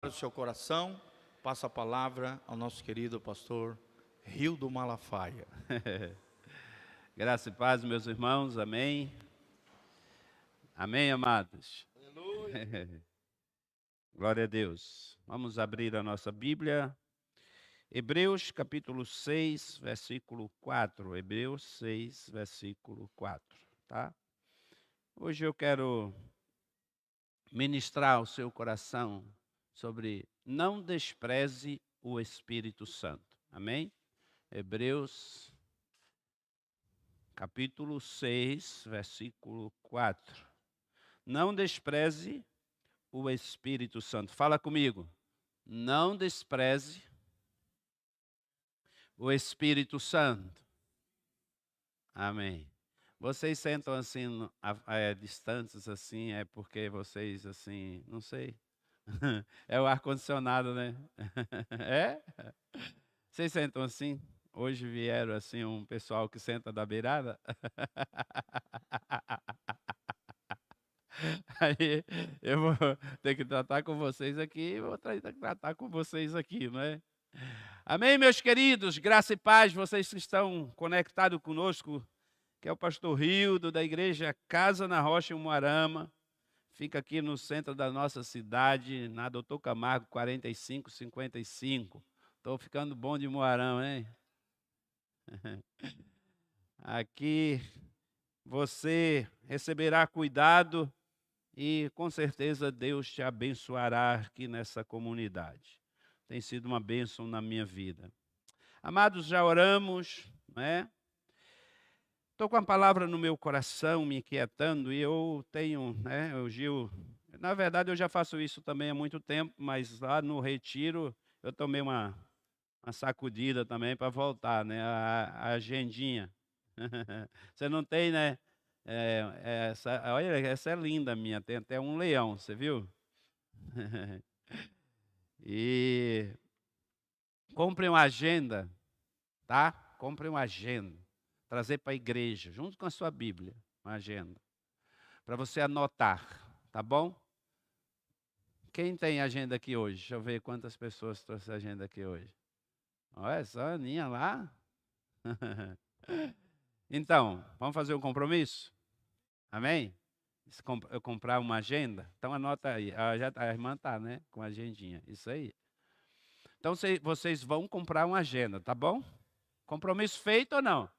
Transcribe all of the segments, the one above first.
O seu coração, passa a palavra ao nosso querido pastor Rildo Malafaia. Graça e paz, meus irmãos, amém. Amém, amados. Aleluia. Glória a Deus. Vamos abrir a nossa Bíblia. Hebreus capítulo 6, versículo 4. Hebreus 6, versículo 4, tá? Hoje eu quero ministrar ao seu coração sobre não despreze o Espírito Santo. Amém? Hebreus capítulo 6, versículo 4. Não despreze o Espírito Santo. Fala comigo. Não despreze o Espírito Santo. Amém. Vocês sentam assim, distantes assim, é porque vocês assim, não sei. É o ar-condicionado, né? É? Vocês sentam assim? Hoje vieram assim um pessoal que senta da beirada. Aí eu vou ter que tratar com vocês aqui, vou tratar com vocês aqui, não é? Amém, meus queridos, graça e paz, vocês que estão conectados conosco, que é o pastor Rildo, da igreja Casa na Rocha, em Umuarama, fica aqui no centro da nossa cidade, na Doutor Camargo, 4555. Estou ficando bom de Umuarama, hein? Aqui você receberá cuidado e com certeza Deus te abençoará aqui nessa comunidade. Tem sido uma bênção na minha vida. Amados, já oramos, né? Estou com a palavra no meu coração me inquietando e eu tenho, né, o Gil, na verdade eu já faço isso também há muito tempo, mas lá no retiro eu tomei uma sacudida também para voltar, né, a agendinha. Você não tem, né? Olha, essa é linda minha, tem até um leão, você viu? E compre uma agenda, tá? Compre uma agenda, trazer para a igreja, junto com a sua Bíblia, uma agenda, para você anotar, tá bom? Quem tem agenda aqui hoje? Deixa eu ver quantas pessoas trouxeram agenda aqui hoje. Olha só a Aninha lá. Então, vamos fazer um compromisso? Amém? Se eu comprar uma agenda, então anota aí. A irmã está, né? Com a agendinha. Isso aí. Então vocês vão comprar uma agenda, tá bom? Compromisso feito ou não?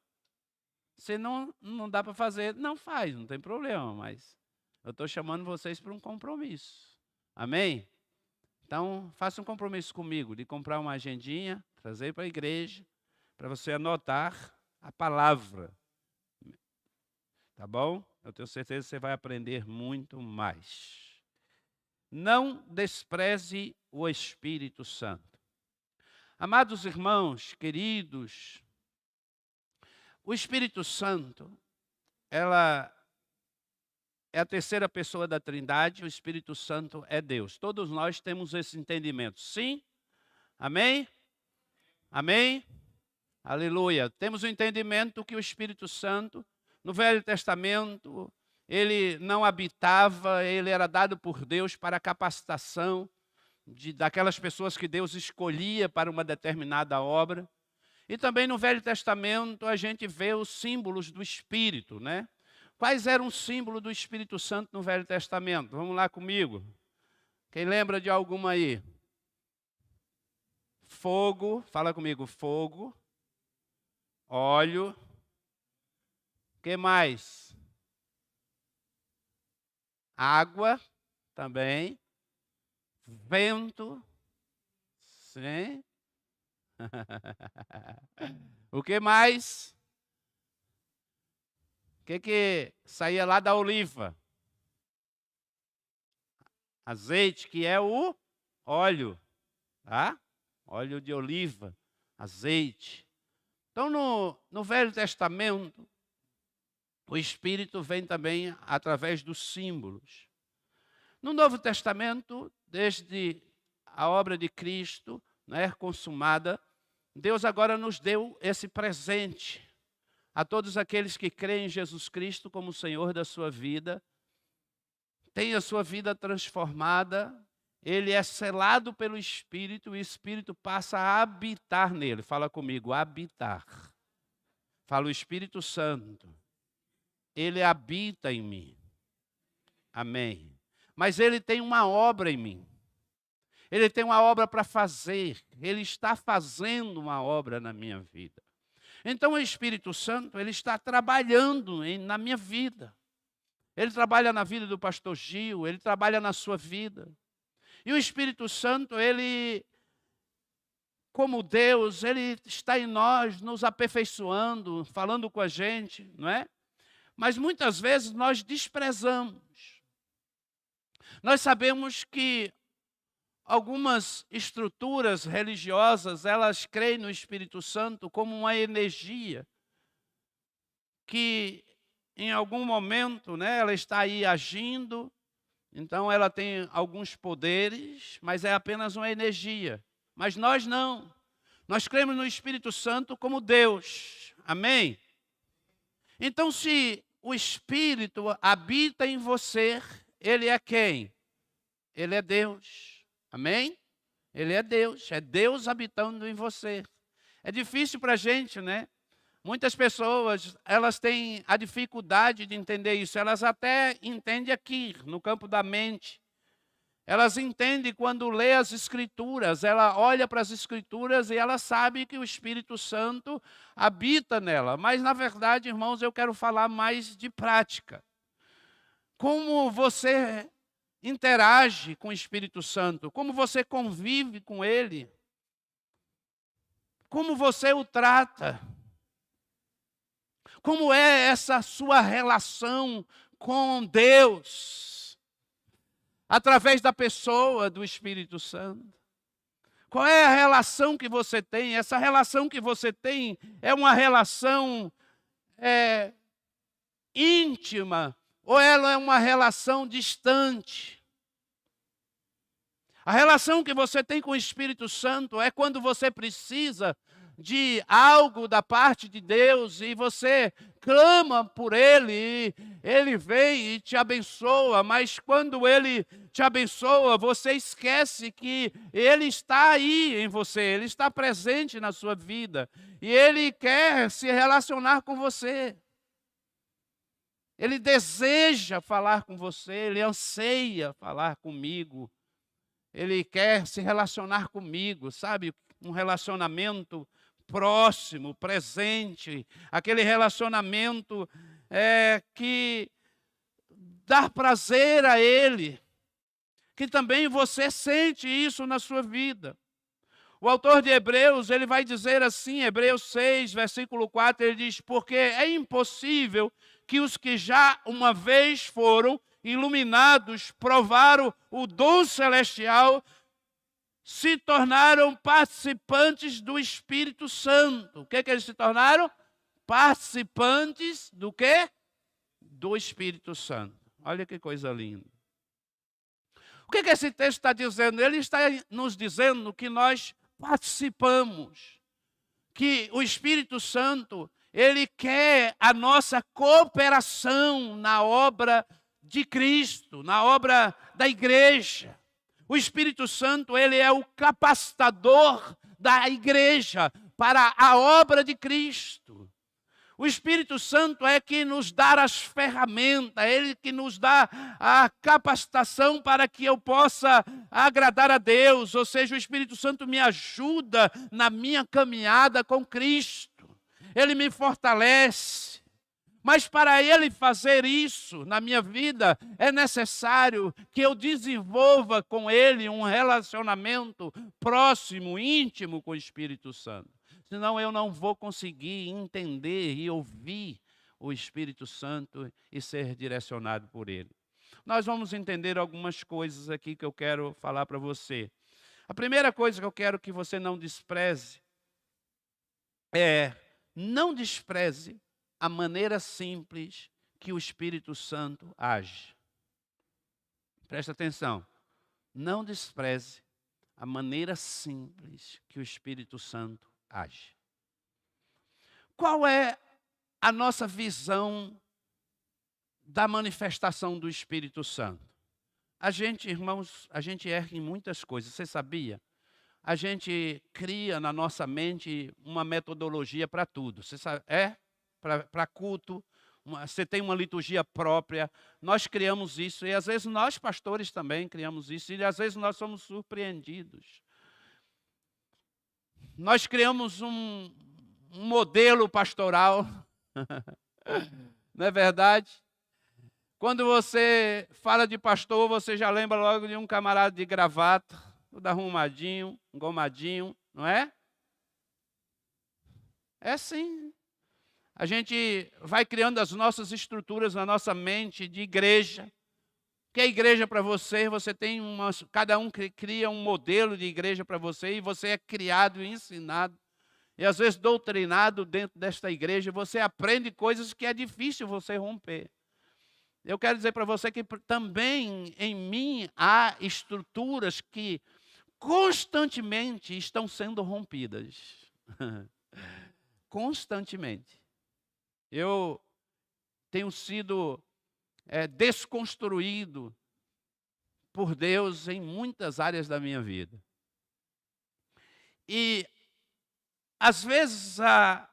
Se não dá para fazer, não faz, não tem problema, mas eu estou chamando vocês para um compromisso. Amém? Então, faça um compromisso comigo de comprar uma agendinha, trazer para a igreja, para você anotar a palavra. Tá bom? Eu tenho certeza que você vai aprender muito mais. Não despreze o Espírito Santo. Amados irmãos, queridos, o Espírito Santo, ela é a terceira pessoa da Trindade, o Espírito Santo é Deus. Todos nós temos esse entendimento. Sim? Amém? Amém? Aleluia. Temos o entendimento que o Espírito Santo, no Velho Testamento, ele não habitava, ele era dado por Deus para a capacitação daquelas pessoas que Deus escolhia para uma determinada obra. E também no Velho Testamento a gente vê os símbolos do Espírito, né? Quais eram os símbolos do Espírito Santo no Velho Testamento? Vamos lá comigo. Quem lembra de alguma aí? Fogo, fala comigo, fogo, óleo, que mais? Água também, vento, sim. O que mais? O que saía lá da oliva? Azeite, que é o óleo, tá? Óleo de oliva, azeite. Então, no Velho Testamento, o Espírito vem também através dos símbolos. No Novo Testamento, desde a obra de Cristo, né, consumada, Deus agora nos deu esse presente a todos aqueles que creem em Jesus Cristo como Senhor da sua vida, tem a sua vida transformada ele é selado pelo Espírito e o Espírito passa a habitar nele. Fala comigo, habitar. Fala o Espírito Santo. Ele habita em mim. Amém. Mas ele tem uma obra em mim. Ele tem uma obra para fazer. Ele está fazendo uma obra na minha vida. Então o Espírito Santo, ele está trabalhando na minha vida. Ele trabalha na vida do pastor Gil, ele trabalha na sua vida. E o Espírito Santo, ele, como Deus, ele está em nós, nos aperfeiçoando, falando com a gente, não é? Mas muitas vezes nós desprezamos. Nós sabemos que algumas estruturas religiosas, elas creem no Espírito Santo como uma energia que em algum momento, né, ela está aí agindo, então ela tem alguns poderes, mas é apenas uma energia. Mas nós não. Nós cremos no Espírito Santo como Deus. Amém? Então, se o Espírito habita em você, ele é quem? Ele é Deus. Amém? Ele é Deus habitando em você. É difícil para a gente, né? Muitas pessoas, elas têm a dificuldade de entender isso. Elas até entendem aqui, no campo da mente. Elas entendem quando lê as Escrituras. Ela olha para as Escrituras e ela sabe que o Espírito Santo habita nela. Mas, na verdade, irmãos, eu quero falar mais de prática. Como você interage com o Espírito Santo? Como você convive com ele? Como você o trata? Como é essa sua relação com Deus? Através da pessoa do Espírito Santo. Qual é a relação que você tem? Essa relação que você tem é uma relação íntima ou ela é uma relação distante? A relação que você tem com o Espírito Santo é quando você precisa de algo da parte de Deus e você clama por Ele, e Ele vem e te abençoa, mas quando Ele te abençoa, você esquece que Ele está aí em você, Ele está presente na sua vida e Ele quer se relacionar com você. Ele deseja falar com você, Ele anseia falar comigo, Ele quer se relacionar comigo, sabe? Um relacionamento próximo, presente, aquele relacionamento que dá prazer a Ele, que também você sente isso na sua vida. O autor de Hebreus, ele vai dizer assim, Hebreus 6, versículo 4, ele diz, porque é impossível que os que já uma vez foram iluminados, provaram o dom celestial, se tornaram participantes do Espírito Santo. O que eles se tornaram? Participantes do quê? Do Espírito Santo. Olha que coisa linda. O que esse texto está dizendo? Ele está nos dizendo que nós participamos, que o Espírito Santo, ele quer a nossa cooperação na obra de Cristo, na obra da igreja. O Espírito Santo, ele é o capacitador da igreja para a obra de Cristo. O Espírito Santo é que nos dá as ferramentas, ele que nos dá a capacitação para que eu possa agradar a Deus. Ou seja, o Espírito Santo me ajuda na minha caminhada com Cristo. Ele me fortalece. Mas para Ele fazer isso na minha vida, é necessário que eu desenvolva com Ele um relacionamento próximo, íntimo com o Espírito Santo. Senão eu não vou conseguir entender e ouvir o Espírito Santo e ser direcionado por Ele. Nós vamos entender algumas coisas aqui que eu quero falar para você. A primeira coisa que eu quero que você não despreze não despreze a maneira simples que o Espírito Santo age. Presta atenção. Não despreze a maneira simples que o Espírito Santo age. Qual é a nossa visão da manifestação do Espírito Santo? a gente, irmãos, a gente erra em muitas coisas. Você sabia? A gente cria na nossa mente uma metodologia para tudo. Você sabe? Para culto, você tem uma liturgia própria. Nós criamos isso e às vezes nós, pastores, também criamos isso. E às vezes nós somos surpreendidos. Nós criamos um modelo pastoral. Não é verdade? Quando você fala de pastor, você já lembra logo de um camarada de gravata, tudo arrumadinho, engomadinho, não é? É assim. A gente vai criando as nossas estruturas na nossa mente de igreja. O que é igreja para você? Você tem cada um cria um modelo de igreja para você e você é criado e ensinado. E às vezes doutrinado dentro desta igreja, você aprende coisas que é difícil você romper. Eu quero dizer para você que também em mim há estruturas que constantemente estão sendo rompidas. Constantemente. Eu tenho sido desconstruído por Deus em muitas áreas da minha vida. E às vezes a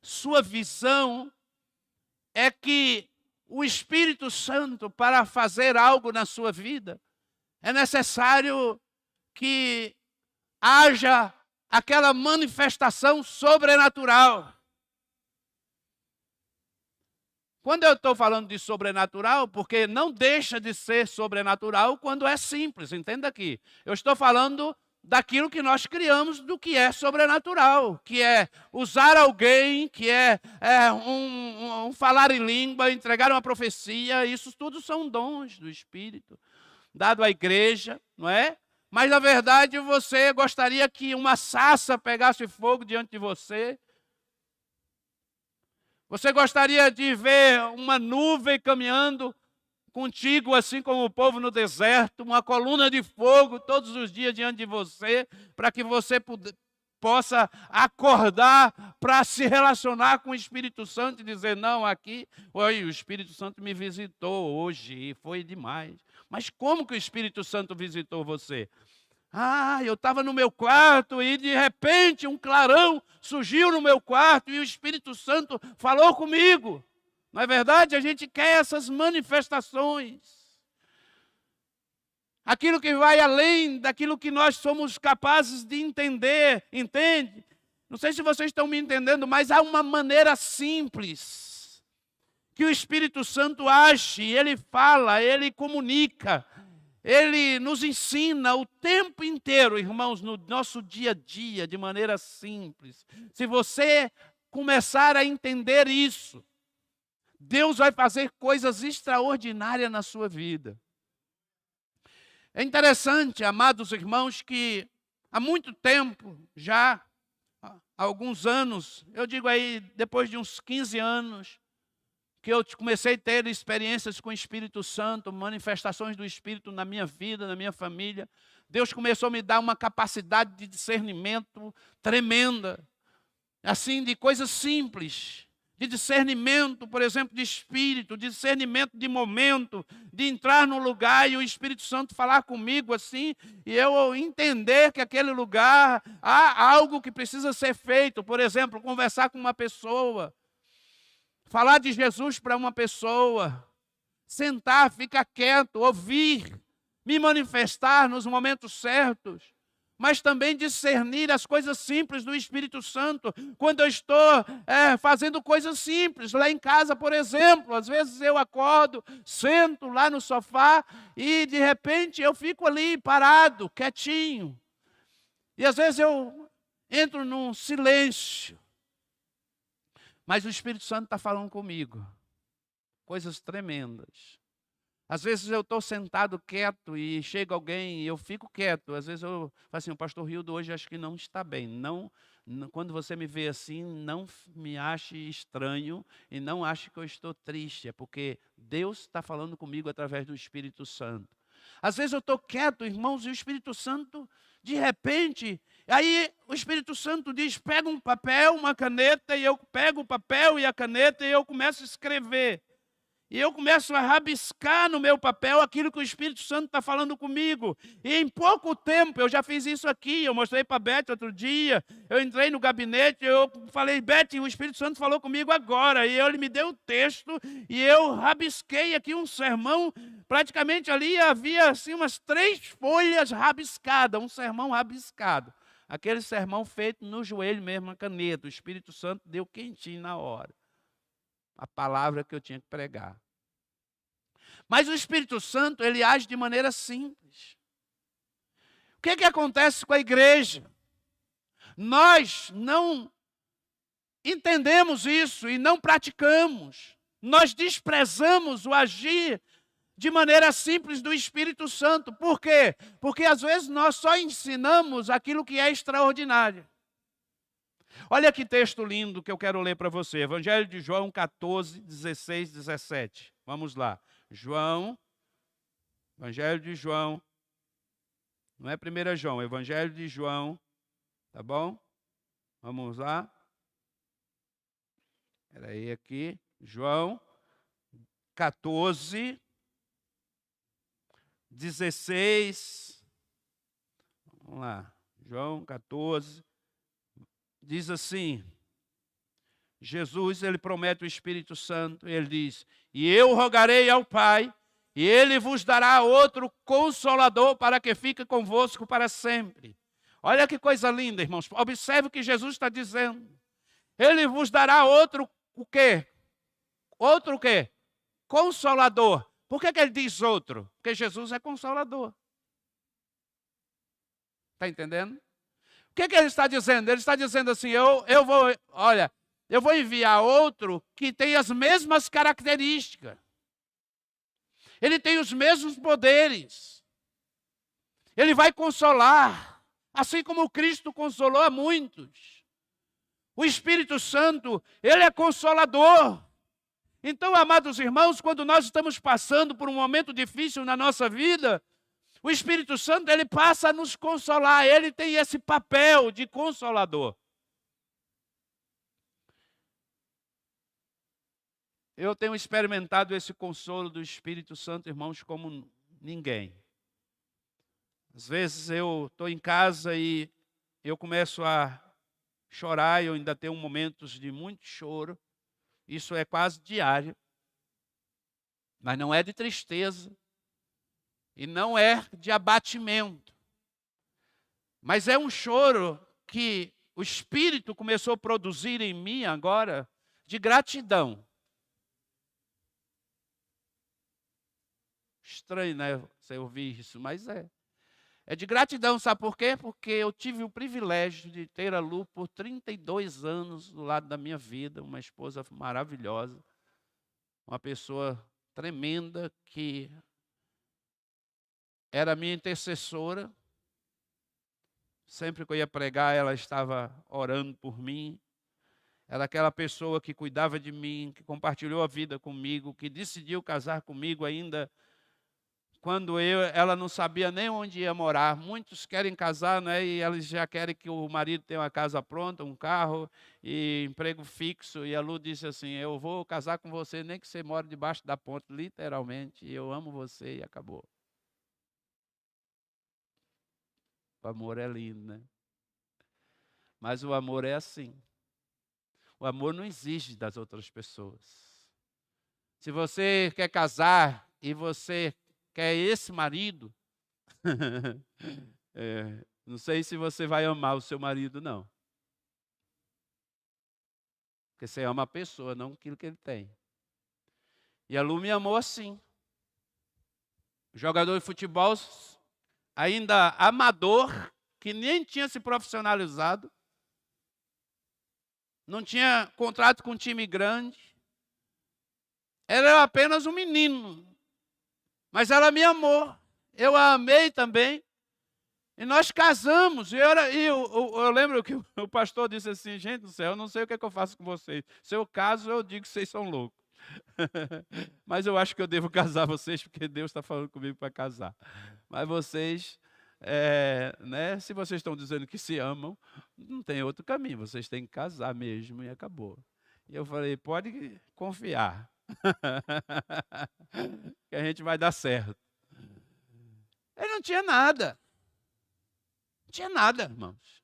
sua visão é que o Espírito Santo, para fazer algo na sua vida, é necessário que haja aquela manifestação sobrenatural. Quando eu estou falando de sobrenatural, porque não deixa de ser sobrenatural quando é simples, entenda aqui. Eu estou falando daquilo que nós criamos do que é sobrenatural, que é usar alguém, que é um falar em língua, entregar uma profecia, isso tudo são dons do Espírito, dado à igreja, não é? Mas, na verdade, você gostaria que uma sarça pegasse fogo diante de você? Você gostaria de ver uma nuvem caminhando contigo, assim como o povo no deserto, uma coluna de fogo todos os dias diante de você, para que você possa acordar para se relacionar com o Espírito Santo e dizer, não, aqui, oi, o Espírito Santo me visitou hoje e foi demais. Mas como que o Espírito Santo visitou você? Eu estava no meu quarto e de repente um clarão surgiu no meu quarto e o Espírito Santo falou comigo. Não é verdade? A gente quer essas manifestações. Aquilo que vai além daquilo que nós somos capazes de entender, entende? Não sei se vocês estão me entendendo, mas há uma maneira simples que o Espírito Santo age, ele fala, ele comunica, ele nos ensina o tempo inteiro, irmãos, no nosso dia a dia, de maneira simples. Se você começar a entender isso, Deus vai fazer coisas extraordinárias na sua vida. É interessante, amados irmãos, que há muito tempo, já há alguns anos, eu digo aí, depois de uns 15 anos, que eu comecei a ter experiências com o Espírito Santo, manifestações do Espírito na minha vida, na minha família. Deus começou a me dar uma capacidade de discernimento tremenda, assim, de coisas simples, de discernimento, por exemplo, de espírito, de discernimento de momento, de entrar num lugar e o Espírito Santo falar comigo assim, e eu entender que aquele lugar há algo que precisa ser feito, por exemplo, conversar com uma pessoa, falar de Jesus para uma pessoa, sentar, ficar quieto, ouvir, me manifestar nos momentos certos, mas também discernir as coisas simples do Espírito Santo. Quando eu estou fazendo coisas simples, lá em casa, por exemplo, às vezes eu acordo, sento lá no sofá e de repente eu fico ali parado, quietinho. E às vezes eu entro num silêncio. Mas o Espírito Santo está falando comigo. Coisas tremendas. Às vezes eu estou sentado quieto e chega alguém e eu fico quieto. Às vezes eu falo assim, o pastor Rildo hoje acho que não está bem. Não, quando você me vê assim, não me ache estranho e não ache que eu estou triste. É porque Deus está falando comigo através do Espírito Santo. Às vezes eu estou quieto, irmãos, e o Espírito Santo, de repente, aí o Espírito Santo diz, pega um papel, uma caneta, e eu pego o papel e a caneta e eu começo a escrever. E eu começo a rabiscar no meu papel aquilo que o Espírito Santo está falando comigo. E em pouco tempo, eu já fiz isso aqui, eu mostrei para a Beth outro dia, eu entrei no gabinete, eu falei, Beth, o Espírito Santo falou comigo agora. E ele me deu o texto, e eu rabisquei aqui um sermão, praticamente ali havia assim umas 3 folhas rabiscadas, um sermão rabiscado. Aquele sermão feito no joelho mesmo, na caneta. O Espírito Santo deu quentinho na hora. A palavra que eu tinha que pregar. Mas o Espírito Santo, ele age de maneira simples. O que acontece com a igreja? Nós não entendemos isso e não praticamos. Nós desprezamos o agir de maneira simples do Espírito Santo. Por quê? Porque às vezes nós só ensinamos aquilo que é extraordinário. Olha que texto lindo que eu quero ler para você. Evangelho de João 14, 16, 17. Vamos lá. Evangelho de João. Não é 1 João, Evangelho de João. Tá bom? Vamos lá. Espera aí aqui. João 14, 16. Vamos lá. João 14. Diz assim, Jesus, ele promete o Espírito Santo, ele diz, e eu rogarei ao Pai, e ele vos dará outro Consolador para que fique convosco para sempre. Olha que coisa linda, irmãos. Observe o que Jesus está dizendo. Ele vos dará outro o quê? Outro o quê? Consolador. Por que ele diz outro? Porque Jesus é Consolador. Está entendendo? O que ele está dizendo? Ele está dizendo assim, eu vou enviar outro que tem as mesmas características. Ele tem os mesmos poderes. Ele vai consolar, assim como Cristo consolou a muitos. O Espírito Santo, ele é consolador. Então, amados irmãos, quando nós estamos passando por um momento difícil na nossa vida, o Espírito Santo, ele passa a nos consolar. Ele tem esse papel de consolador. Eu tenho experimentado esse consolo do Espírito Santo, irmãos, como ninguém. Às vezes eu estou em casa e eu começo a chorar, eu ainda tenho momentos de muito choro. Isso é quase diário. Mas não é de tristeza. E não é de abatimento. Mas é um choro que o Espírito começou a produzir em mim agora de gratidão. Estranho, né? Você ouvir isso, mas é. É de gratidão, sabe por quê? Porque eu tive o privilégio de ter a Lu por 32 anos do lado da minha vida, uma esposa maravilhosa, uma pessoa tremenda que era minha intercessora. Sempre que eu ia pregar, ela estava orando por mim. Era aquela pessoa que cuidava de mim, que compartilhou a vida comigo, que decidiu casar comigo ainda quando ela não sabia nem onde ia morar. Muitos querem casar, né? E eles já querem que o marido tenha uma casa pronta, um carro e emprego fixo. E a Lu disse assim, eu vou casar com você, nem que você more debaixo da ponte, literalmente. E eu amo você e acabou. O amor é lindo, né? Mas o amor é assim. O amor não exige das outras pessoas. Se você quer casar e você quer esse marido, não sei se você vai amar o seu marido, não. Porque você ama a pessoa, não aquilo que ele tem. E a Lu me amou assim. Jogador de futebol, ainda amador, que nem tinha se profissionalizado, não tinha contrato com um time grande, era apenas um menino, mas ela me amou, eu a amei também, e nós casamos, eu lembro que o pastor disse assim, gente do céu, eu não sei o que eu faço com vocês, se eu caso eu digo que vocês são loucos, mas eu acho que eu devo casar vocês, porque Deus está falando comigo para casar, mas vocês... né? Se vocês estão dizendo que se amam, não tem outro caminho, vocês têm que casar mesmo e acabou. E eu falei, pode confiar, que a gente vai dar certo. Ele não tinha nada. Não tinha nada, irmãos.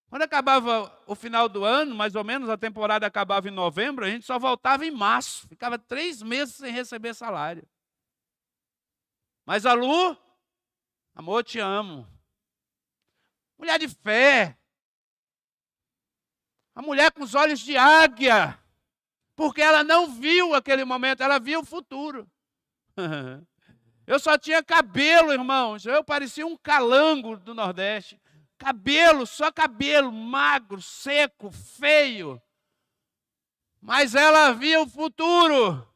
Quando acabava o final do ano, mais ou menos, a temporada acabava em novembro, a gente só voltava em março. Ficava 3 meses sem receber salário. Mas a Lu, amor, te amo. Mulher de fé. A mulher com os olhos de águia. Porque ela não viu aquele momento, ela viu o futuro. Eu só tinha cabelo, irmãos. Eu parecia um calango do Nordeste. Cabelo, só cabelo, magro, seco, feio. Mas ela via o futuro.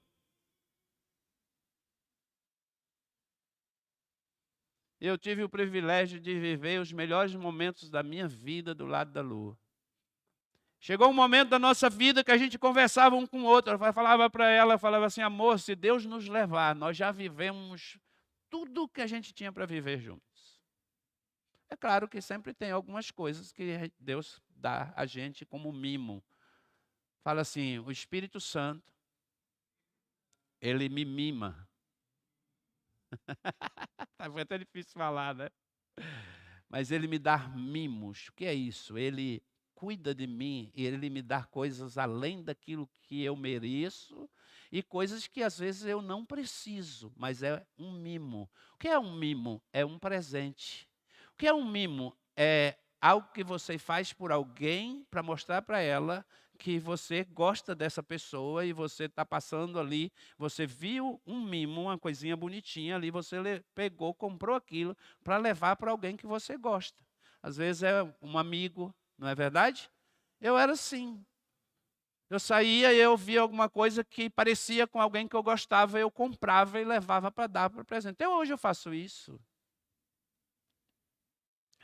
Eu tive o privilégio de viver os melhores momentos da minha vida do lado da Lu. Chegou um momento da nossa vida que a gente conversava um com o outro. Eu falava para ela, falava assim, amor, se Deus nos levar, nós já vivemos tudo que a gente tinha para viver juntos. É claro que sempre tem algumas coisas que Deus dá a gente como mimo. Fala assim, o Espírito Santo, ele me mima. Foi até difícil falar, né? Mas ele me dá mimos. O que é isso? Ele cuida de mim e ele me dá coisas além daquilo que eu mereço e coisas que às vezes eu não preciso, mas é um mimo. O que é um mimo? É um presente. O que é um mimo? É algo que você faz por alguém para mostrar para ela que você gosta dessa pessoa e você está passando ali, você viu um mimo, uma coisinha bonitinha ali, você pegou, comprou aquilo para levar para alguém que você gosta. Às vezes é um amigo, não é verdade? Eu era assim. Eu saía e eu via alguma coisa que parecia com alguém que eu gostava, eu comprava e levava para dar para presente. Até hoje eu faço isso.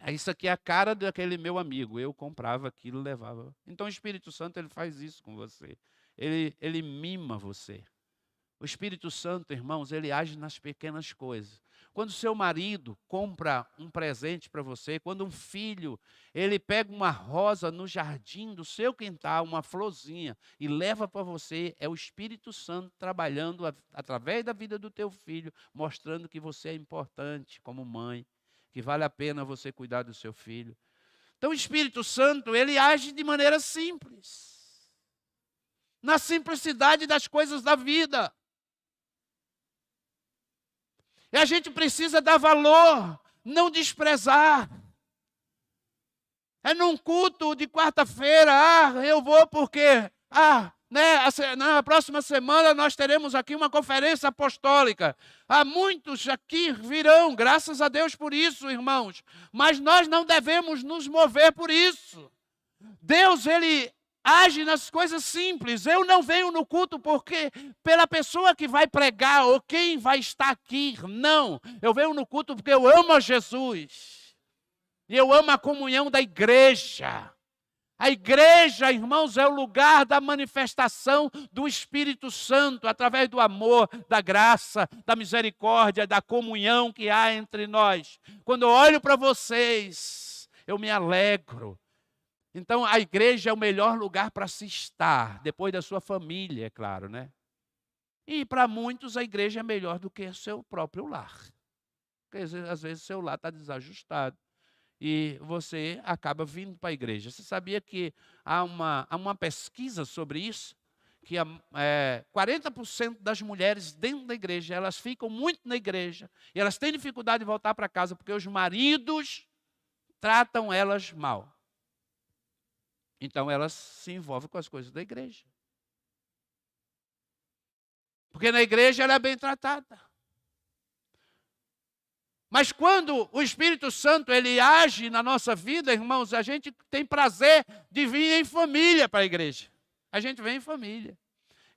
Isso aqui é a cara daquele meu amigo. Eu comprava aquilo e levava. Então o Espírito Santo ele faz isso com você. Ele mima você. O Espírito Santo, irmãos, ele age nas pequenas coisas. Quando seu marido compra um presente para você, quando um filho, ele pega uma rosa no jardim do seu quintal, uma florzinha, e leva para você, é o Espírito Santo trabalhando através da vida do teu filho, mostrando que você é importante como mãe, que vale a pena você cuidar do seu filho. Então o Espírito Santo, ele age de maneira simples. Na simplicidade das coisas da vida. E a gente precisa dar valor, não desprezar. É num culto de quarta-feira, eu vou porque, na próxima semana nós teremos aqui uma conferência apostólica. Muitos aqui virão, graças a Deus por isso, irmãos. Mas nós não devemos nos mover por isso. Deus, ele age nas coisas simples. Eu não venho no culto porque pela pessoa que vai pregar ou quem vai estar aqui. Não, eu venho no culto porque eu amo a Jesus. E eu amo a comunhão da igreja. A igreja, irmãos, é o lugar da manifestação do Espírito Santo, através do amor, da graça, da misericórdia, da comunhão que há entre nós. Quando eu olho para vocês, eu me alegro. Então, a igreja é o melhor lugar para se estar, depois da sua família, é claro, né? E para muitos, a igreja é melhor do que o seu próprio lar. Porque às vezes o seu lar está desajustado. E você acaba vindo para a igreja. Você sabia que há uma pesquisa sobre isso? Que 40% das mulheres dentro da igreja, elas ficam muito na igreja. E elas têm dificuldade de voltar para casa porque os maridos tratam elas mal. Então elas se envolvem com as coisas da igreja. Porque na igreja ela é bem tratada. Mas quando o Espírito Santo ele age na nossa vida, irmãos, a gente tem prazer de vir em família para a igreja. A gente vem em família.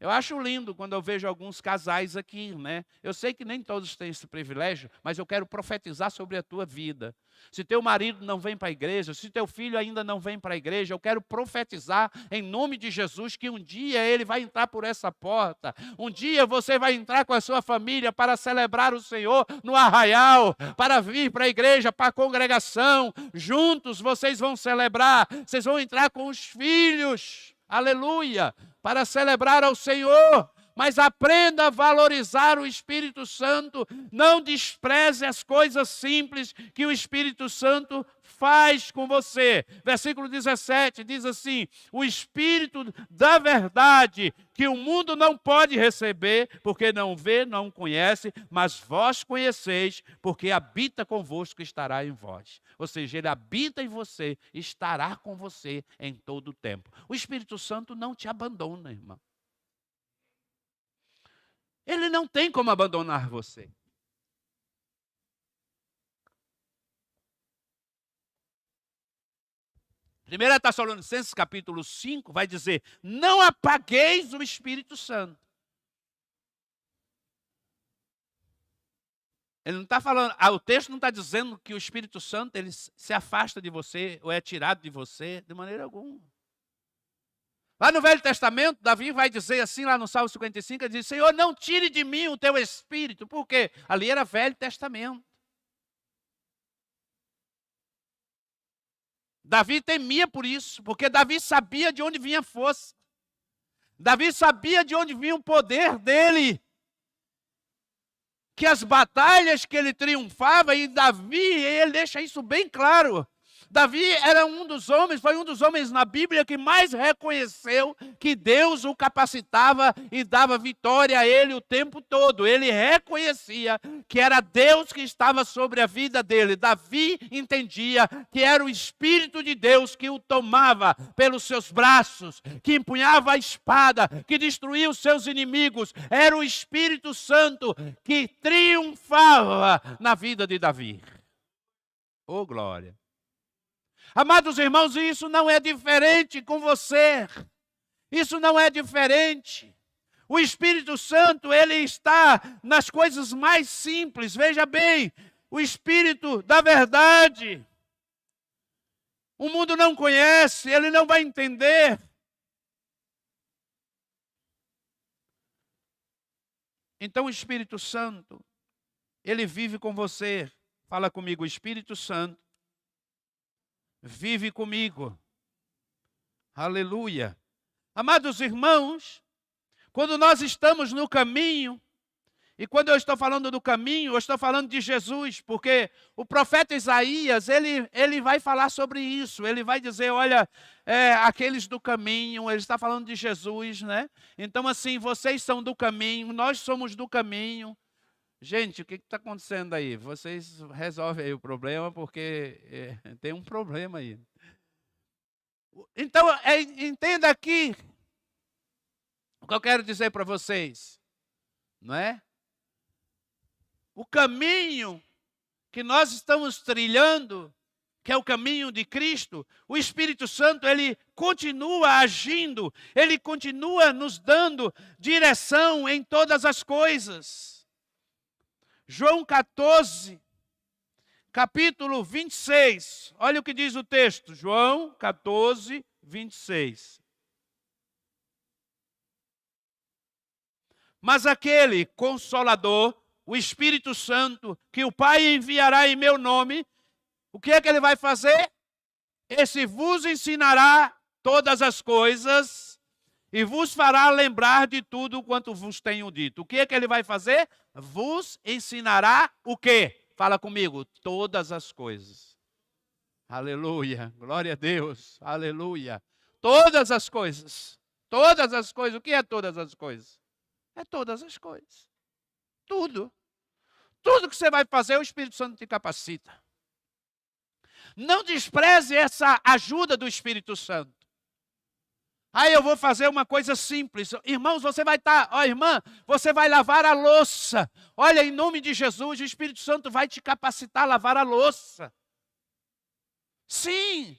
Eu acho lindo quando eu vejo alguns casais aqui, né? Eu sei que nem todos têm esse privilégio, mas eu quero profetizar sobre a tua vida. Se teu marido não vem para a igreja, se teu filho ainda não vem para a igreja, eu quero profetizar em nome de Jesus que um dia ele vai entrar por essa porta. Um dia você vai entrar com a sua família para celebrar o Senhor no arraial, para vir para a igreja, para a congregação. Juntos vocês vão celebrar, vocês vão entrar com os filhos. Aleluia! para celebrar ao Senhor. Mas aprenda a valorizar o Espírito Santo. Não despreze as coisas simples que o Espírito Santo faz com você. Versículo 17 diz assim: o Espírito da verdade, que o mundo não pode receber, porque não vê, não conhece, mas vós conheceis, porque habita convosco e estará em vós. Ou seja, ele habita em você, estará com você em todo o tempo. O Espírito Santo não te abandona, irmão. Ele não tem como abandonar você. Primeira Tessalonicenses capítulo 5 vai dizer: não apagueis o Espírito Santo. Ele não está falando, o texto não está dizendo que o Espírito Santo ele se afasta de você ou é tirado de você, de maneira alguma. Lá no Velho Testamento, Davi vai dizer assim, lá no Salmo 55, ele diz: Senhor, não tire de mim o teu Espírito. Por quê? Ali era Velho Testamento. Davi temia por isso, porque Davi sabia de onde vinha a força. Davi sabia de onde vinha o poder dele. Que as batalhas que ele triunfava, e Davi, ele deixa isso bem claro. Davi era um dos homens, foi um dos homens na Bíblia que mais reconheceu que Deus o capacitava e dava vitória a ele o tempo todo. Ele reconhecia que era Deus que estava sobre a vida dele. Davi entendia que era o Espírito de Deus que o tomava pelos seus braços, que empunhava a espada, que destruía os seus inimigos. Era o Espírito Santo que triunfava na vida de Davi. Oh, glória! Amados irmãos, isso não é diferente com você. Isso não é diferente. O Espírito Santo, ele está nas coisas mais simples. Veja bem, o Espírito da verdade. O mundo não conhece, ele não vai entender. Então o Espírito Santo, ele vive com você. Fala comigo, o Espírito Santo vive comigo. Aleluia. Amados irmãos, quando nós estamos no caminho, e quando eu estou falando do caminho, eu estou falando de Jesus, porque o profeta Isaías, ele vai falar sobre isso. Ele vai dizer, olha, aqueles do caminho, ele está falando de Jesus, né? Então assim, vocês são do caminho, nós somos do caminho. Gente, o que está acontecendo aí? Vocês resolvem aí o problema, porque tem um problema aí. Então, entenda aqui o que eu quero dizer para vocês, não é? O caminho que nós estamos trilhando, que é o caminho de Cristo, o Espírito Santo, ele continua agindo, ele continua nos dando direção em todas as coisas. João 14, capítulo 26. Olha o que diz o texto. João 14, 26. Mas aquele Consolador, o Espírito Santo, que o Pai enviará em meu nome, o que é que ele vai fazer? Esse vos ensinará todas as coisas e vos fará lembrar de tudo quanto vos tenho dito. O que é que ele vai fazer? Vos ensinará o quê? Fala comigo, todas as coisas. Aleluia, glória a Deus, aleluia. Todas as coisas, todas as coisas. O que é todas as coisas? É todas as coisas. Tudo. Tudo que você vai fazer, o Espírito Santo te capacita. Não despreze essa ajuda do Espírito Santo. Aí eu vou fazer uma coisa simples. Irmãos, você vai estar, irmã, você vai lavar a louça. Olha, em nome de Jesus, o Espírito Santo vai te capacitar a lavar a louça. Sim,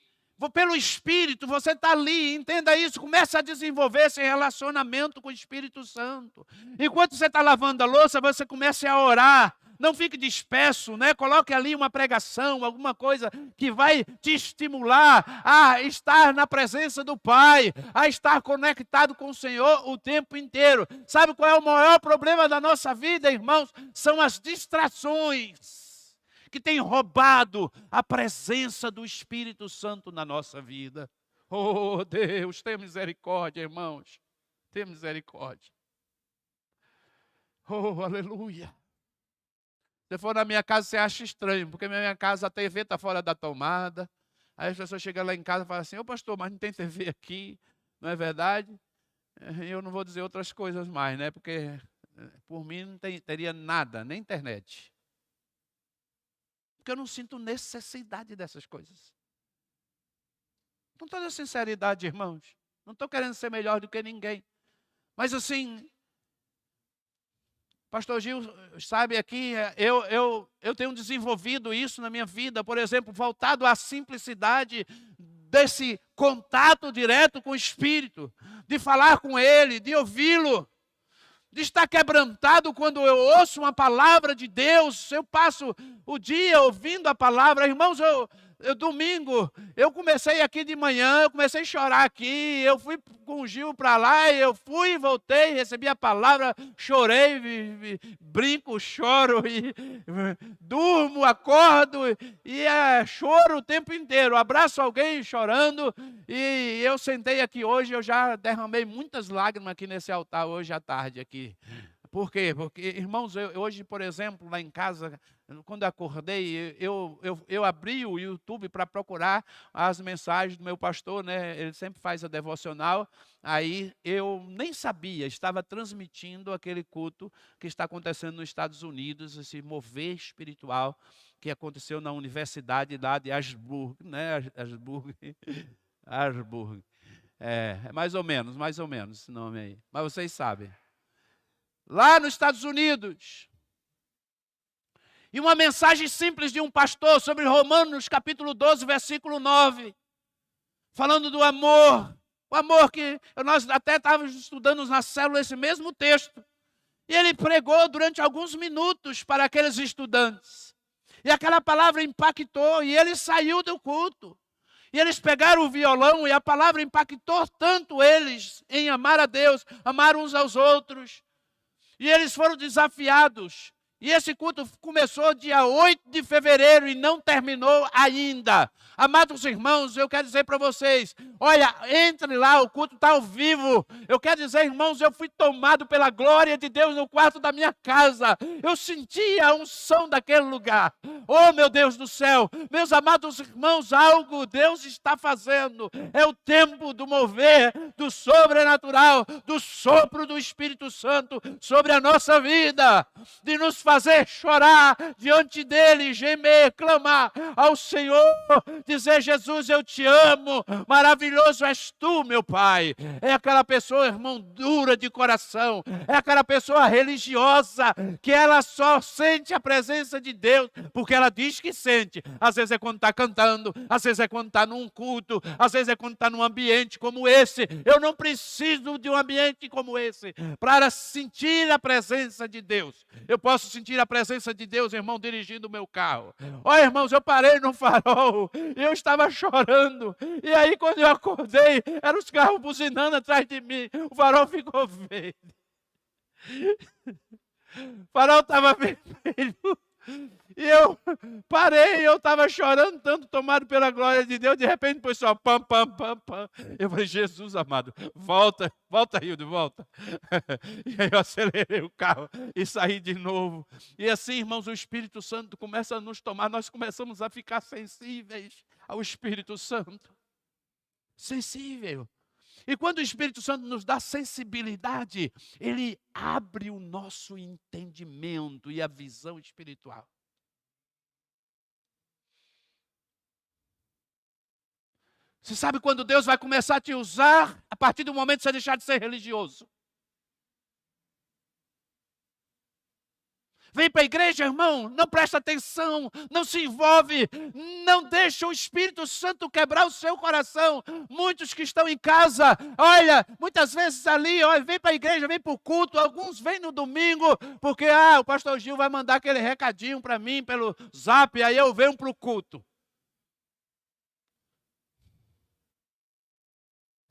pelo Espírito, você está ali, entenda isso, começa a desenvolver esse relacionamento com o Espírito Santo. Enquanto você está lavando a louça, você começa a orar. Não fique disperso, né? Coloque ali uma pregação, alguma coisa que vai te estimular a estar na presença do Pai, a estar conectado com o Senhor o tempo inteiro. Sabe qual é o maior problema da nossa vida, irmãos? São as distrações que têm roubado a presença do Espírito Santo na nossa vida. Oh, Deus, tenha misericórdia, irmãos. Tenha misericórdia. Oh, aleluia. Se você for na minha casa, você acha estranho, porque na minha casa a TV está fora da tomada. Aí as pessoas chegam lá em casa e falam assim, ô pastor, mas não tem TV aqui, não é verdade? Eu não vou dizer outras coisas mais, né? Porque por mim não teria nada, nem internet. Porque eu não sinto necessidade dessas coisas. Com toda sinceridade, irmãos, não estou querendo ser melhor do que ninguém. Mas assim, pastor Gil, sabe aqui, eu tenho desenvolvido isso na minha vida, por exemplo, voltado à simplicidade desse contato direto com o Espírito, de falar com Ele, de ouvi-lo, de estar quebrantado quando eu ouço uma palavra de Deus, eu passo o dia ouvindo a palavra. Irmãos, domingo, eu comecei aqui de manhã, eu comecei a chorar aqui, eu fui com o Gil para lá, eu fui, voltei, recebi a palavra, chorei, brinco, choro, e durmo, acordo, e choro o tempo inteiro, abraço alguém chorando, e eu sentei aqui hoje, eu já derramei muitas lágrimas aqui nesse altar hoje à tarde aqui. Por quê? Porque, irmãos, hoje, por exemplo, lá em casa, quando eu acordei, eu abri o YouTube para procurar as mensagens do meu pastor, né? Ele sempre faz a devocional. Aí eu nem sabia, estava transmitindo aquele culto que está acontecendo nos Estados Unidos, esse mover espiritual que aconteceu na universidade lá de Ashburn, né? Ashburn. É mais ou menos esse nome aí. Mas vocês sabem. Lá nos Estados Unidos. E uma mensagem simples de um pastor sobre Romanos capítulo 12, versículo 9. Falando do amor. O amor que nós até estávamos estudando na célula esse mesmo texto. E ele pregou durante alguns minutos para aqueles estudantes. E aquela palavra impactou e ele saiu do culto. E eles pegaram o violão e a palavra impactou tanto eles em amar a Deus, amar uns aos outros. E eles foram desafiados. E esse culto começou dia 8 de fevereiro e não terminou ainda. Amados irmãos, eu quero dizer para vocês, olha, entre lá, o culto está ao vivo. Eu quero dizer, irmãos, eu fui tomado pela glória de Deus no quarto da minha casa. Eu senti a unção daquele lugar. Oh, meu Deus do céu, meus amados irmãos, algo Deus está fazendo. É o tempo do mover, do sobrenatural, do sopro do Espírito Santo sobre a nossa vida, de nos fazer chorar diante dele, gemer, clamar ao Senhor, dizer, Jesus, eu te amo, maravilhoso és tu, meu Pai. É aquela pessoa, irmão, dura de coração, é aquela pessoa religiosa, que ela só sente a presença de Deus, porque ela diz que sente. Às vezes é quando está cantando, às vezes é quando está num culto, às vezes é quando está num ambiente como esse. Eu não preciso de um ambiente como esse para sentir a presença de Deus. Eu posso sentir a presença de Deus, irmão, dirigindo o meu carro. Olha, irmãos, eu parei no farol, eu estava chorando, e aí quando eu acordei, eram os carros buzinando atrás de mim, o farol ficou verde. O farol estava vermelho. E eu parei, eu estava chorando tanto, tomado pela glória de Deus, de repente foi só pam, pam, pam, pam. Eu falei, Jesus amado, volta, Hildo, volta. E aí eu acelerei o carro e saí de novo. E assim, irmãos, o Espírito Santo começa a nos tomar, nós começamos a ficar sensíveis ao Espírito Santo. Sensível. E quando o Espírito Santo nos dá sensibilidade, ele abre o nosso entendimento e a visão espiritual. Você sabe quando Deus vai começar a te usar? A partir do momento que você deixar de ser religioso. Vem para a igreja, irmão, não presta atenção, não se envolve, não deixa o Espírito Santo quebrar o seu coração. Muitos que estão em casa, olha, muitas vezes ali, olha, vem para a igreja, vem para o culto, alguns vêm no domingo, porque o pastor Gil vai mandar aquele recadinho para mim pelo zap, aí eu venho para o culto.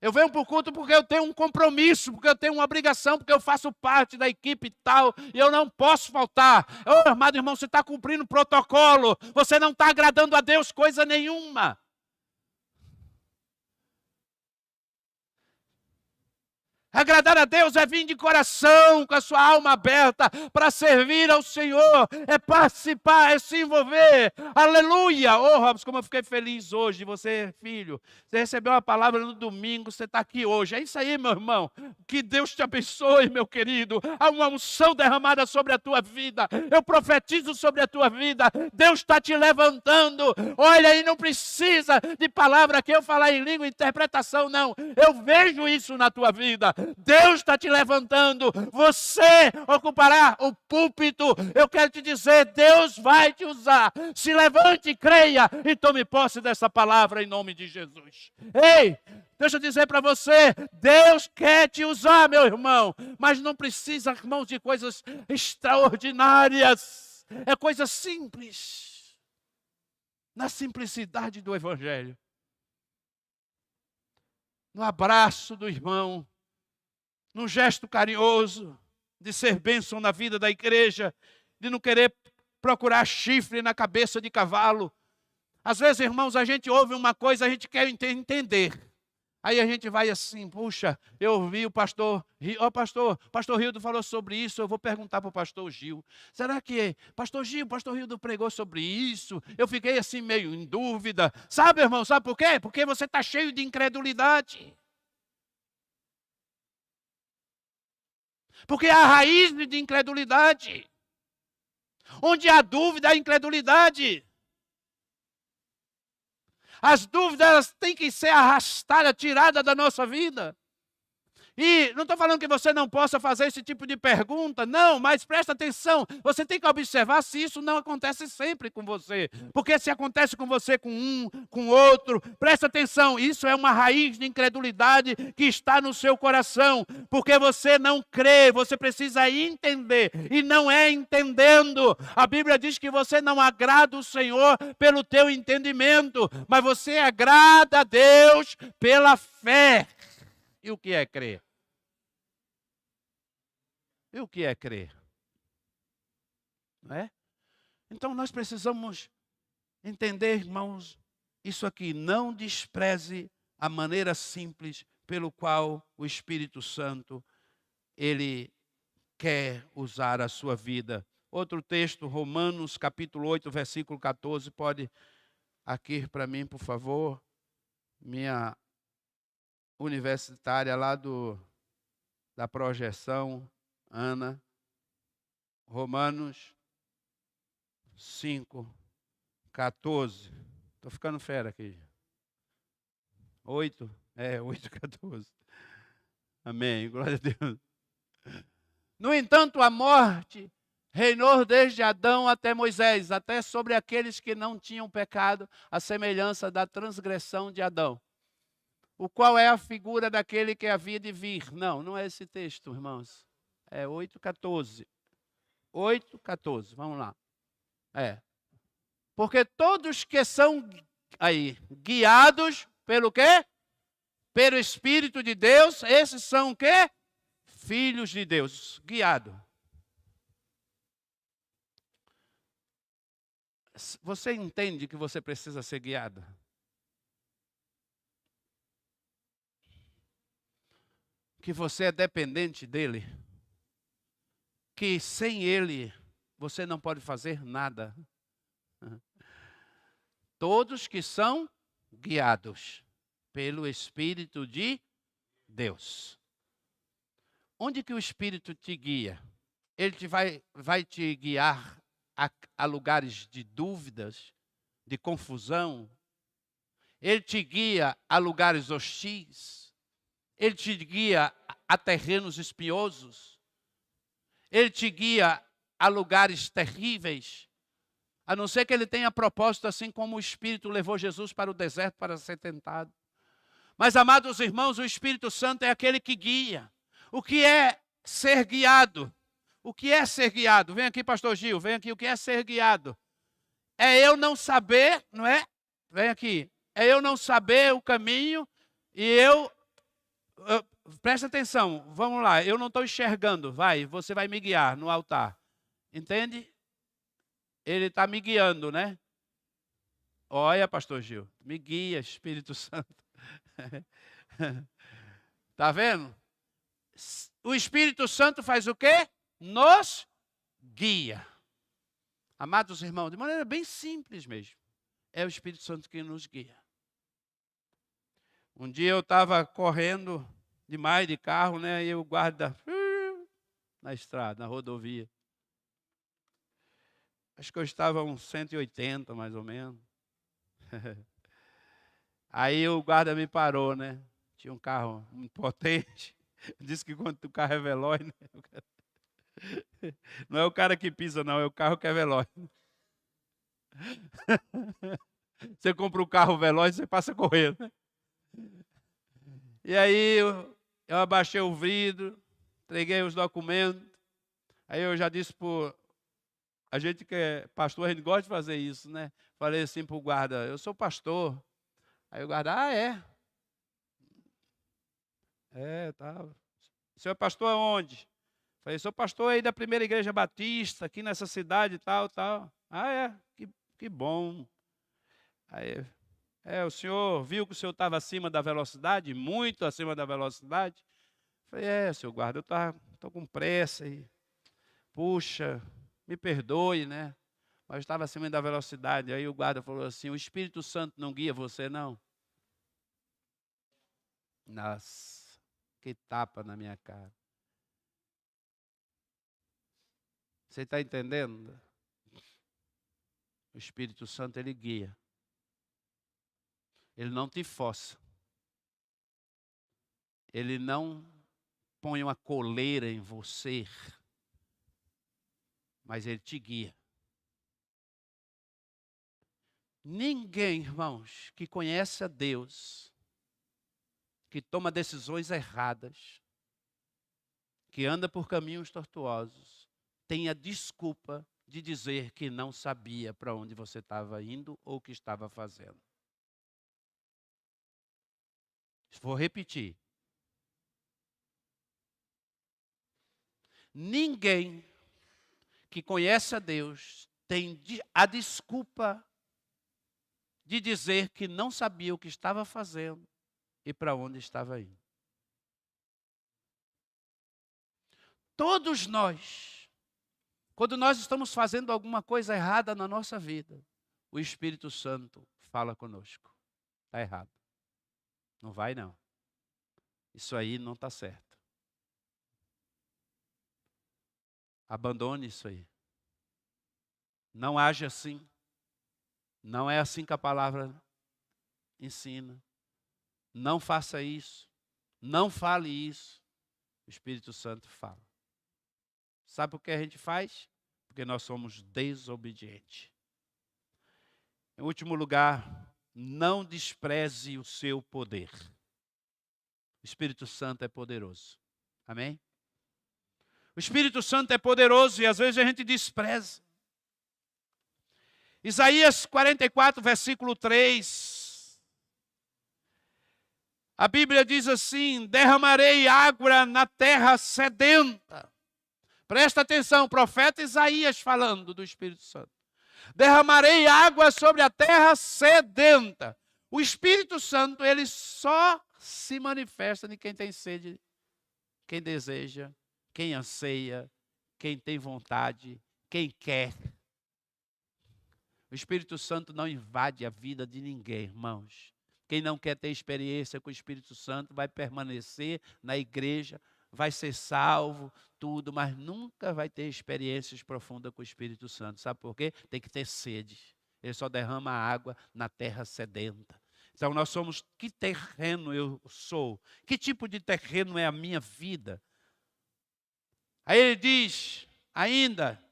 Eu venho para o culto porque eu tenho um compromisso, porque eu tenho uma obrigação, porque eu faço parte da equipe e tal, e eu não posso faltar. Ô, amado irmão, você está cumprindo o protocolo, você não está agradando a Deus coisa nenhuma. Agradar a Deus é vir de coração, com a sua alma aberta, para servir ao Senhor, é participar, é se envolver. Aleluia! Oh, Robson, como eu fiquei feliz hoje, você, filho. Você recebeu uma palavra no domingo, você está aqui hoje. É isso aí, meu irmão. Que Deus te abençoe, meu querido. Há uma unção derramada sobre a tua vida. Eu profetizo sobre a tua vida. Deus está te levantando. Olha aí, não precisa de palavra que eu falar em língua, interpretação, não. Eu vejo isso na tua vida. Deus está te levantando, você ocupará o púlpito. Eu quero te dizer, Deus vai te usar. Se levante, creia e tome posse dessa palavra em nome de Jesus. Ei, deixa eu dizer para você, Deus quer te usar, meu irmão, mas não precisa, irmãos, de coisas extraordinárias. É coisa simples, na simplicidade do Evangelho, no abraço do irmão, num gesto carinhoso, de ser bênção na vida da igreja, de não querer procurar chifre na cabeça de cavalo. Às vezes, irmãos, a gente ouve uma coisa, a gente quer entender. Aí a gente vai assim, puxa, eu ouvi o pastor Rildo falou sobre isso, eu vou perguntar para o pastor Gil. Será que pastor Rildo pregou sobre isso? Eu fiquei assim meio em dúvida. Sabe, irmão, sabe por quê? Porque você está cheio de incredulidade. Porque há raiz de incredulidade. Onde há dúvida, há incredulidade. As dúvidas elas têm que ser arrastadas, tiradas da nossa vida. E não estou falando que você não possa fazer esse tipo de pergunta, não, mas presta atenção, você tem que observar se isso não acontece sempre com você. Porque se acontece com você, com um, com outro, presta atenção, isso é uma raiz de incredulidade que está no seu coração. Porque você não crê, você precisa entender, e não é entendendo. A Bíblia diz que você não agrada o Senhor pelo teu entendimento, mas você agrada a Deus pela fé. E o que é crer? E o que é crer? Não é? Então nós precisamos entender, irmãos, isso aqui. Não despreze a maneira simples pelo qual o Espírito Santo, ele quer usar a sua vida. Outro texto, Romanos capítulo 8, versículo 14. Pode aqui para mim, por favor. Minha universitária lá da projeção, Ana. Romanos 5, 14. Estou ficando fera aqui. 8, 14. Amém, glória a Deus. No entanto, a morte reinou desde Adão até Moisés, até sobre aqueles que não tinham pecado, a semelhança da transgressão de Adão. O qual é a figura daquele que havia de vir. Não é esse texto, irmãos. É 8,14. 8,14, vamos lá. Porque todos que são guiados pelo quê? Pelo Espírito de Deus, esses são o quê? Filhos de Deus. Guiado. Você entende que você precisa ser guiado? Que você é dependente dele? Que sem ele você não pode fazer nada? Todos que são guiados pelo Espírito de Deus. Onde que o Espírito te guia? Ele vai te guiar a lugares de dúvidas, de confusão. Ele te guia a lugares hostis. Ele te guia a terrenos espinhosos. Ele te guia a lugares terríveis. A não ser que ele tenha propósito, assim como o Espírito levou Jesus para o deserto para ser tentado. Mas, amados irmãos, o Espírito Santo é aquele que guia. O que é ser guiado? O que é ser guiado? Vem aqui, pastor Gil, vem aqui. O que é ser guiado? É eu não saber, não é? Vem aqui. É eu não saber o caminho e presta atenção, vamos lá. Eu não estou enxergando. Você vai me guiar no altar. Entende? Ele está me guiando, né? Olha, pastor Gil, me guia, Espírito Santo. Está vendo? o Espírito Santo faz o quê? Nos guia. Amados irmãos, de maneira bem simples mesmo. É o Espírito Santo que nos guia. Um dia eu estava correndo demais de carro, né? E o guarda na estrada, na rodovia. Acho que eu estava uns 180, mais ou menos. Aí o guarda me parou, né? Tinha um carro muito potente. Disse que quando o carro é veloz, né? Não é o cara que pisa, não, é o carro que é veloz. Você compra um carro veloz, você passa correndo. Né? E aí eu abaixei o vidro, entreguei os documentos. Aí eu já disse para a gente que é pastor, a gente gosta de fazer isso, né? Falei assim para o guarda, eu sou pastor. Aí o guarda, é? É, tá. O senhor é pastor aonde? Falei, sou pastor aí da Primeira Igreja Batista, aqui nessa cidade e tal, tal. Ah, é? Que bom. Aí, o senhor viu que o senhor estava acima da velocidade? Muito acima da velocidade? Falei, senhor guarda, eu estou com pressa aí. Puxa, me perdoe, né? Mas eu estava acima da velocidade. Aí o guarda falou assim, o Espírito Santo não guia você, não? Nossa, que tapa na minha cara. Você está entendendo? O Espírito Santo, ele guia. Ele não te força. Ele não põe uma coleira em você, mas ele te guia. Ninguém, irmãos, que conhece a Deus, que toma decisões erradas, que anda por caminhos tortuosos, tem a desculpa de dizer que não sabia para onde você estava indo ou o que estava fazendo. Vou repetir. Ninguém que conhece a Deus tem a desculpa de dizer que não sabia o que estava fazendo e para onde estava indo. Todos nós, quando nós estamos fazendo alguma coisa errada na nossa vida, o Espírito Santo fala conosco. Está errado. Não vai não. Isso aí não está certo. Abandone isso aí. Não age assim. Não é assim que a palavra ensina. Não faça isso. Não fale isso. O Espírito Santo fala. Sabe por que a gente faz? Porque nós somos desobedientes. Em último lugar, não despreze o seu poder. O Espírito Santo é poderoso. Amém? O Espírito Santo é poderoso e às vezes a gente despreza. Isaías 44, versículo 3. A Bíblia diz assim, derramarei água na terra sedenta. Presta atenção, profeta Isaías falando do Espírito Santo. Derramarei água sobre a terra sedenta. O Espírito Santo, ele só se manifesta em quem tem sede, quem deseja, quem anseia, quem tem vontade, quem quer. O Espírito Santo não invade a vida de ninguém, irmãos. Quem não quer ter experiência com o Espírito Santo vai permanecer na igreja, vai ser salvo, tudo, mas nunca vai ter experiências profundas com o Espírito Santo. Sabe por quê? Tem que ter sede. Ele só derrama água na terra sedenta. Então nós somos, que terreno eu sou? Que tipo de terreno é a minha vida? Aí ele diz ainda,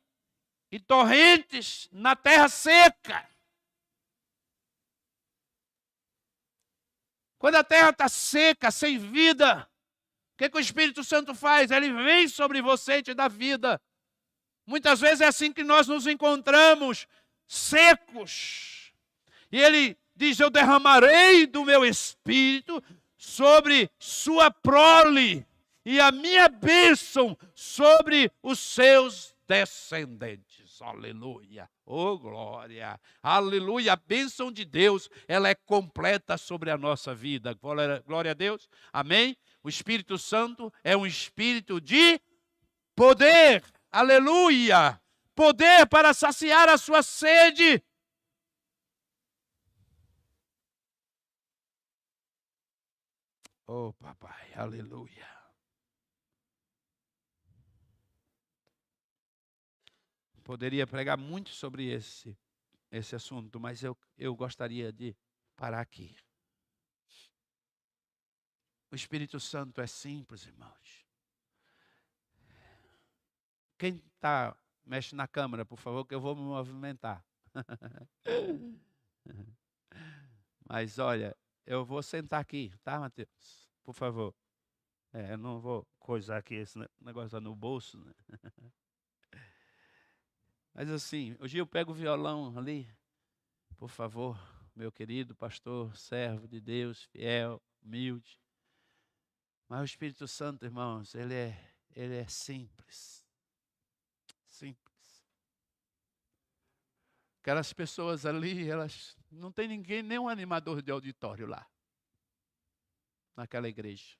e torrentes na terra seca. Quando a terra está seca, sem vida, o que o Espírito Santo faz? Ele vem sobre você e te dá vida. Muitas vezes é assim que nós nos encontramos, secos. E ele diz, eu derramarei do meu Espírito sobre sua prole e a minha bênção sobre os seus descendentes. aleluia, oh glória, aleluia, a bênção de Deus, ela é completa sobre a nossa vida, glória a Deus, amém? O Espírito Santo é um espírito de poder, aleluia, poder para saciar a sua sede. Oh papai, aleluia. Poderia pregar muito sobre esse assunto, mas eu gostaria de parar aqui. O Espírito Santo é simples, irmãos. Quem mexe na câmera, por favor, que eu vou me movimentar. Mas olha, eu vou sentar aqui, tá, Mateus? Por favor. Eu não vou coisar aqui, esse negócio tá no bolso, né? Mas assim, hoje eu pego o violão ali, por favor, meu querido pastor, servo de Deus, fiel, humilde. Mas o Espírito Santo, irmãos, ele é simples. Simples. Aquelas pessoas ali, elas não tem ninguém, nem um animador de auditório lá, naquela igreja.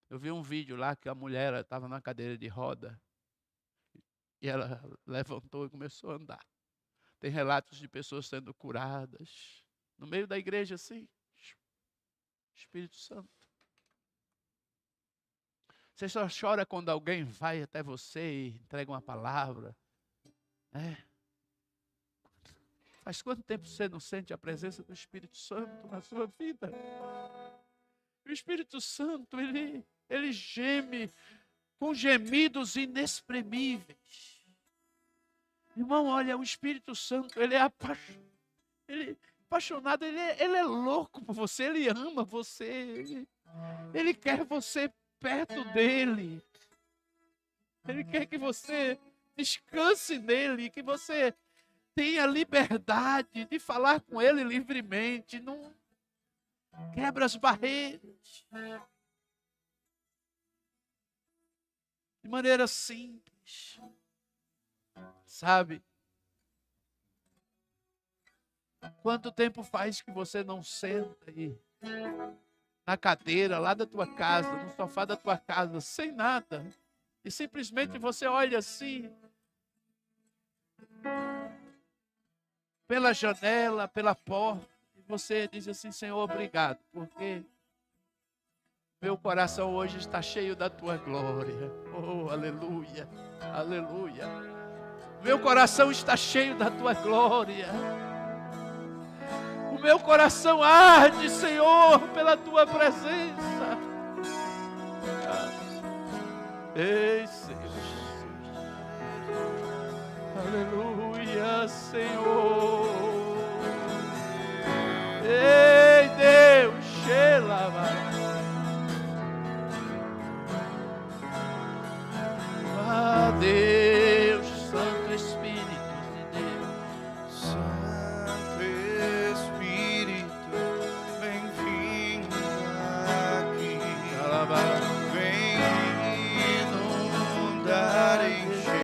Eu vi um vídeo lá que a mulher estava na cadeira de roda. E ela levantou e começou a andar. Tem relatos de pessoas sendo curadas. No meio da igreja, assim. Espírito Santo. Você só chora quando alguém vai até você e entrega uma palavra. Faz quanto tempo você não sente a presença do Espírito Santo na sua vida? O Espírito Santo, ele geme com gemidos inexprimíveis. Irmão, olha, o Espírito Santo, ele é apaixonado, ele é louco por você, ele ama você, ele quer você perto dele. Ele quer que você descanse nele, que você tenha liberdade de falar com ele livremente, não quebra as barreiras. De maneira simples. Sabe? Quanto tempo faz que você não senta aí na cadeira lá da tua casa, no sofá da tua casa, sem nada, e simplesmente você olha assim pela janela, pela porta, e você diz assim: Senhor, obrigado, porque meu coração hoje está cheio da tua glória. Oh, aleluia, aleluia. Meu coração está cheio da tua glória. O meu coração arde, Senhor, pela tua presença. Ei, Senhor. Aleluia, Senhor. Ei, Deus, Sheila.